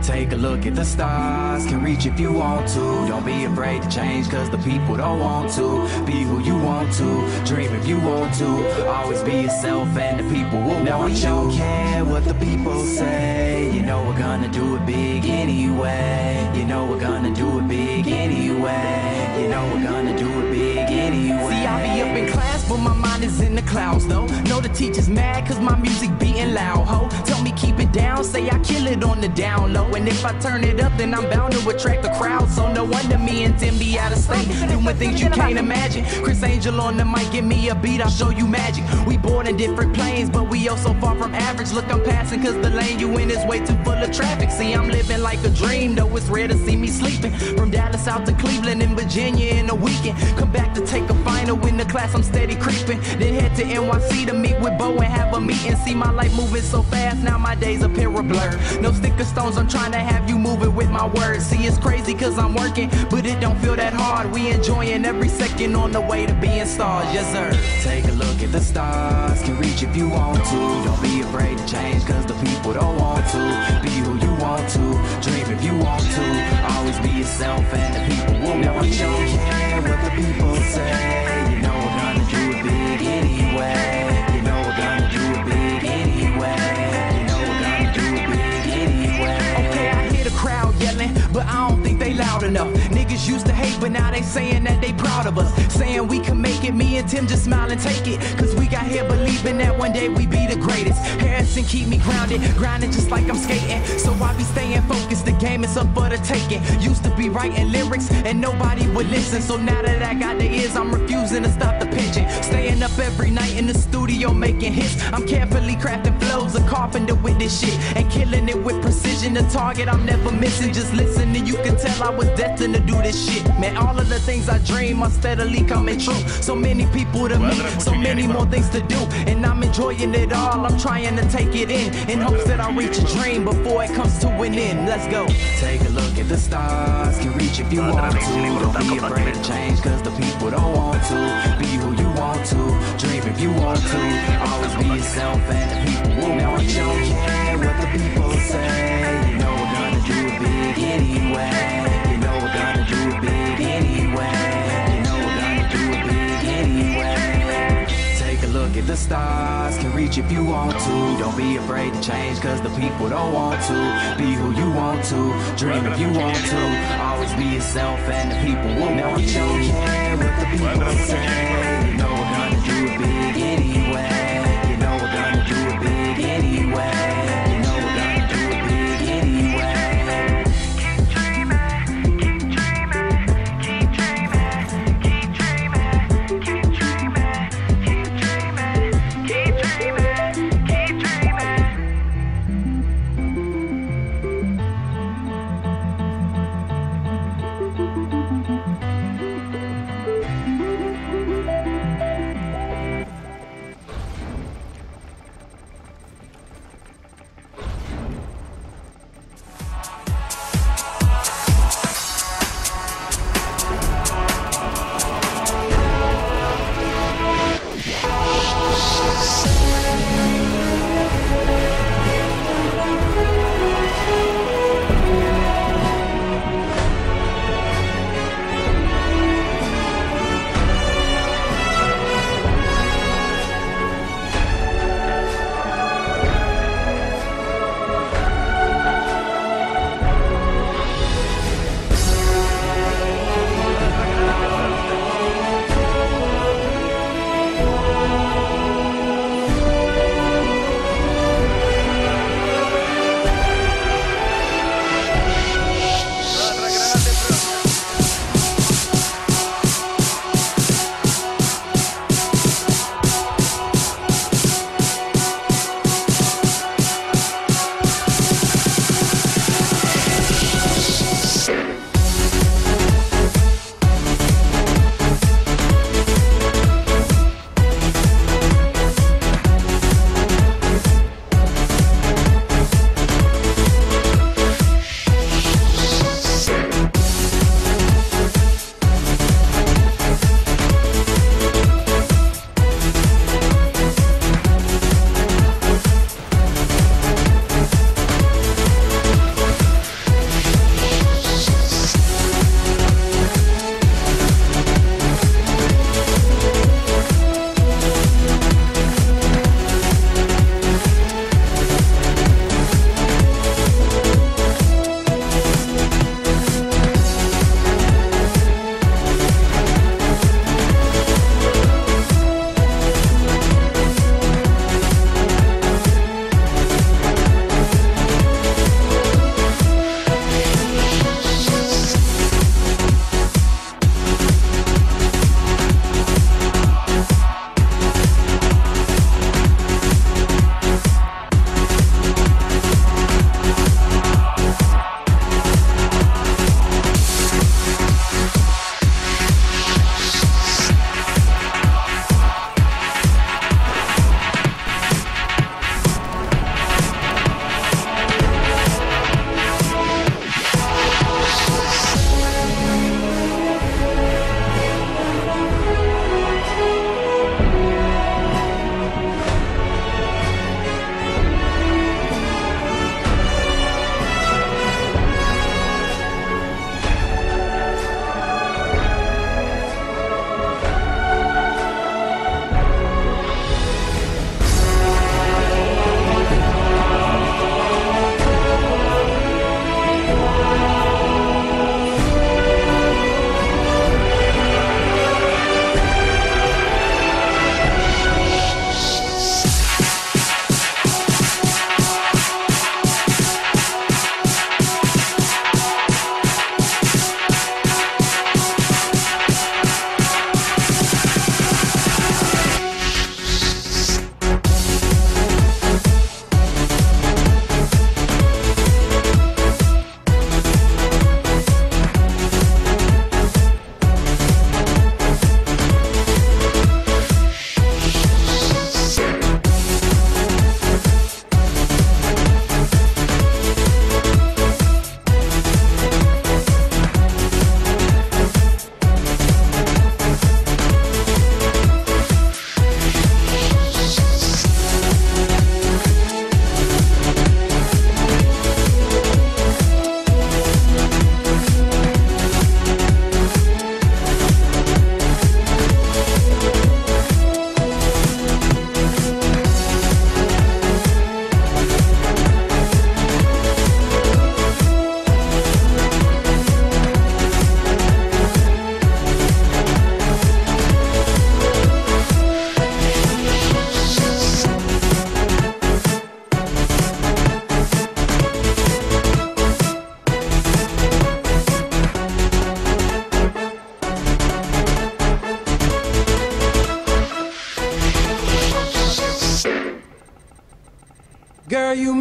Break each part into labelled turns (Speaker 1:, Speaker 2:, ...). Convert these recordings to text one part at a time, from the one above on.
Speaker 1: Take a look at the stars, can reach if you want to. Don't be afraid to change, cause the people don't want to. Be who you want to, dream if you want to. Always be yourself and the people will now want you. Now we don't care what the people say. You know we're gonna do it big anyway. You know we're gonna do it big anyway. You know we're gonna do it big anyway. See, I be up in class, but my mind is in the clouds though. Know the teacher's mad cause my music beating loud, ho. Tell me keep it down, say I kill it on the down low. And if I turn it up, then I'm bound to attract the crowd. So no wonder me and Tim be out of state, doing things you can't imagine. Chris Angel on the mic, give me a beat, I'll show you magic. We born in different planes, but we all so far from average. Look, I'm passing cause the lane you in is way too full of traffic. See, I'm living like a dream, though it's rare to see me sleeping. From Dallas out to Cleveland and Virginia in a weekend. Come back to take a final in the class, I'm steady creeping. Then head to NYC to meet with Bo and have a meeting. See my life moving so fast, now my days appear a blur. No sticker stones, I'm trying to have you moving with my words. See, it's crazy cause I'm working, but it don't feel that hard. We enjoying every second on the way to being stars, yes sir. Take a look at the stars, can reach if you want to. Don't be afraid to change cause the people don't want to. Be who you want to, dream if you want to. Always be yourself and the people will want you. Don't care what the people say. You know we're gonna do it big anyway. You know we're gonna do it big anyway. You know we're gonna do it big anyway. Okay, I hear the crowd yelling, but I don't think they loud enough. Niggas used to hate, but now they saying that they proud of us. Saying we can make it, me and Tim just smile and take it. Cause we got here believing that one day we be the greatest. Harrison keep me grounded, grinding just like I'm skating. So I be staying focused, the game is up for the taking. Used to be writing lyrics and nobody would listen. So now that I got the ears, I'm refusing to stop the pitching. Staying up every night in the studio making hits. I'm carefully crafting flows, a carpenter with this shit. And killing it with precision, the target I'm never missing. Just listen and you can tell I was destined to do this shit. Man, all of the things I dream are steadily coming true. So many people to meet, so many more things to do. And I'm enjoying it all, I'm trying to take it in hopes that I reach a dream before it comes to an end. Let's go. Take a look at the stars, can reach if you want to. Don't be afraid to change cause the people don't want to. Be who you want to, dream if you want to. Always be yourself and the people will want you. Don't care what the people say. You know we're gonna do it big anyway. You know we're gonna do it big anyway. You know we're gonna do it big anyway. Take a look at the stars, can reach if you want to. Don't be afraid to change cause the people don't want to. Be who you want to, dream if you want to. Always be yourself and the people will want you. Don't care what the people say. You know we're gonna do it big anyway. You know we're gonna do it big anyway. You know we're gonna do it big anyway.
Speaker 2: Keep dreaming, keep dreaming, keep dreaming, keep dreaming, keep dreaming, keep dreaming, keep dreaming, keep dreaming.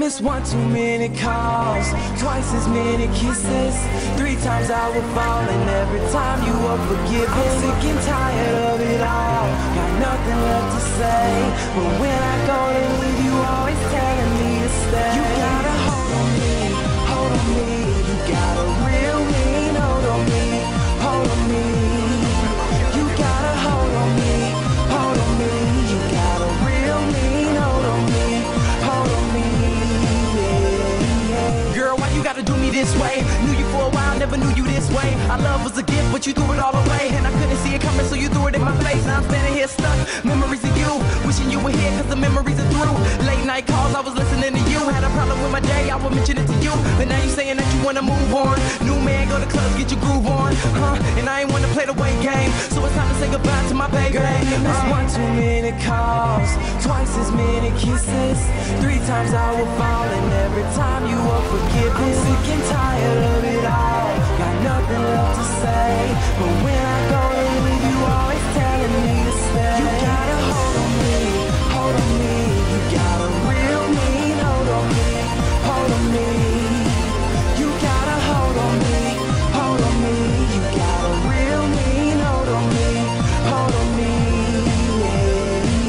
Speaker 1: was one too many calls, twice as many kisses. 3 times I would fall, and every time you were forgiven. I'm sick and tired of it all, got nothing left to say. But when I go to leave, you always telling me to stay. You got a hold on me, hold on me. You got a real mean hold on me, hold on me. You got a hold on me, hold on me. You got a real mean hold on me, hold on me. Yeah. Girl, why you gotta do me this way? Knew you for a while, never knew you this way. Our love was a gift, but you threw it all away. And I couldn't see it coming, so you threw it in my face. Now I'm standing here stuck, memories of you. Wishing you were here, cause the memories are through. Late night calls, I was listening to you. Had a problem with my day, I would mention it to you. But now you saying that you wanna move on. New man, go to clubs, get your groove on. And I ain't wanna play the wait game, so it's time to say goodbye to my baby. It's one too many calls, twice as many kisses. 3 times I would fall, and every time you were forgiven. I'm sick and tired of it all, got nothing left to say. But when I go to leave, you always telling me to stay. You got a hold on me, hold on me. You got a real mean hold on me, hold on me. You got a hold on me, hold on me. You got a real mean hold on me, hold on me.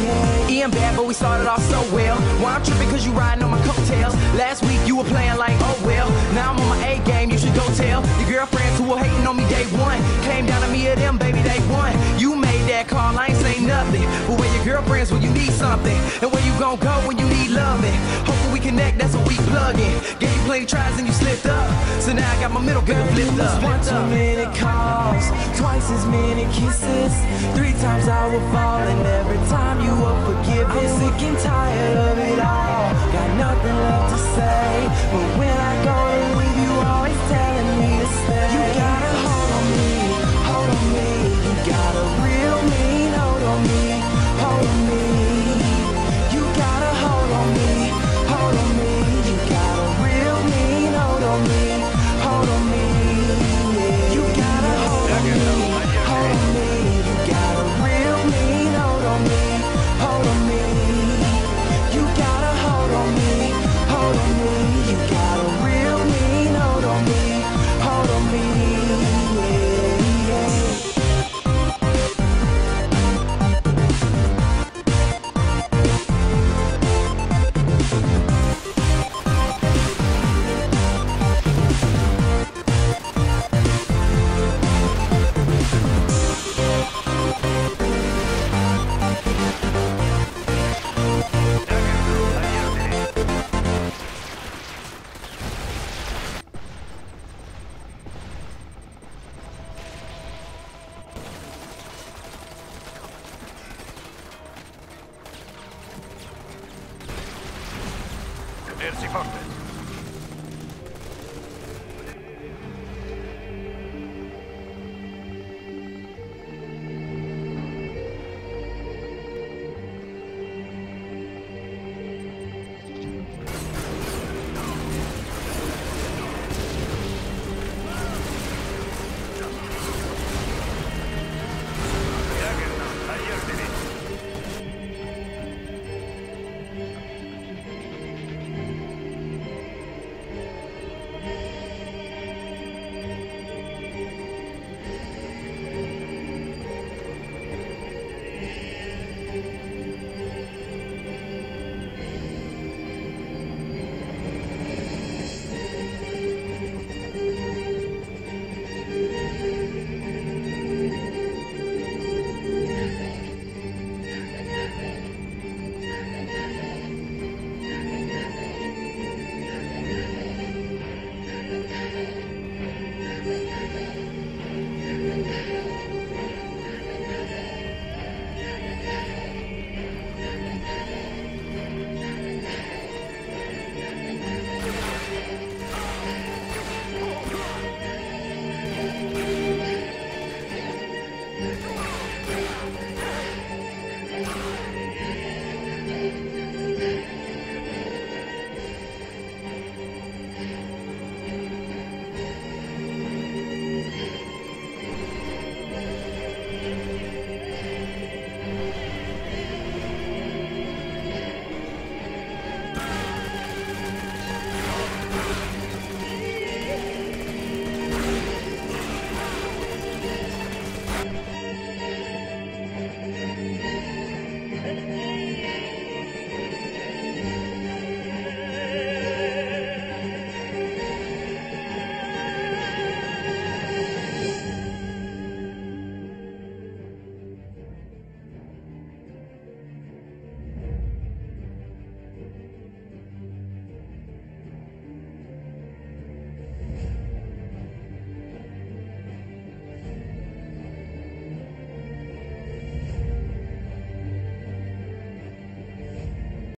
Speaker 1: Yeah. Ian bad, but we started off so well. Why I'm tripping cause you riding on my coattails. Last week you were playing like, oh well. Now I'm on my A game, you should go tell your girlfriends who were hating on me day one. Came down to me or them, baby, they won. You made that call, I ain't say nothing. But where your girlfriends when you need something? And where you gon' go when you need loving? Hopefully we connect, that's what we plug in. Gave you plenty tries and you slipped up. So now I got my middle girl flipped up. One too many calls, twice as many kisses. 3 times I would fall, and every time you were forgiven. I'm sick and tired of it all, got nothing left to say. But when I go to leave, you always telling me to stay. You got a hold on me, hold on me. You got a real mean hold on me, hold on me. You got a hold on me, hold on me. You got a real mean hold on me, hold on me. Yeah. You got a hold on me, hold on me. You got a real mean hold on me, hold on me. You got a hold on me, hold on me. You got a real mean hold on me, hold on me. Yeah, yeah.
Speaker 3: Vedersi forte.